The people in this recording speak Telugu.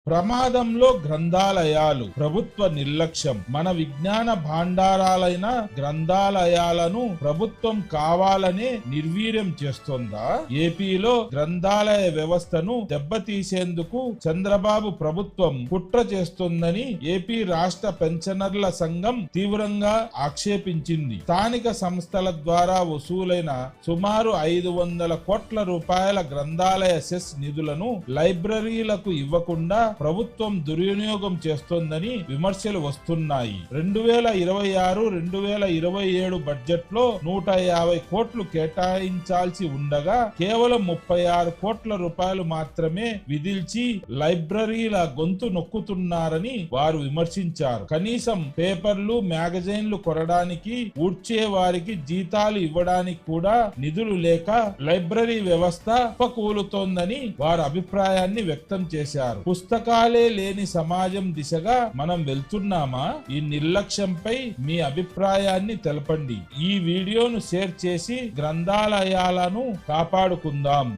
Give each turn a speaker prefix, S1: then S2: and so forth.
S1: ప్రమాదంలో గ్రంథాలయాలు, ప్రభుత్వ నిర్లక్ష్యం. మన విజ్ఞాన భాండారాలైన గ్రంథాలయాలను ప్రభుత్వం కావాలనే నిర్వీర్యం చేస్తోందా? ఏపీలో గ్రంథాలయ వ్యవస్థను దెబ్బతీసేందుకు చంద్రబాబు ప్రభుత్వం కుట్ర చేస్తోందని ఏపీ రాష్ట్ర పెన్షనర్ల సంఘం తీవ్రంగా ఆక్షేపించింది. స్థానిక సంస్థల ద్వారా వసూలైన సుమారు 500 కోట్ల రూపాయల గ్రంథాలయ సెస్ నిధులను లైబ్రరీలకు ఇవ్వకుండా ప్రభుత్వం దుర్వినియోగం చేస్తోందని విమర్శలు వస్తున్నాయి. 2026-2027 బడ్జెట్ లో 150 కోట్లు కేటాయించాల్సి ఉండగా కేవలం 36 కోట్ల రూపాయలు మాత్రమే విధిల్చి లైబ్రరీల గొంతు నొక్కుతున్నారని వారు విమర్శించారు. కనీసం పేపర్లు, మ్యాగజైన్లు కొనడానికి, ఊడ్చే వారికి జీతాలు ఇవ్వడానికి కూడా నిధులు లేక లైబ్రరీ వ్యవస్థ కుప్పకూలుతోందని వారు అభిప్రాయాన్ని వ్యక్తం చేశారు. పుస్తకాలే లేని సమాజం దిశగా మనం వెళ్తున్నామా? ఈ నిర్లక్ష్యంపై మీ అభిప్రాయాన్ని తెలపండి. ఈ వీడియోను షేర్ చేసి గ్రంథాలయాలను కాపాడుకుందాం.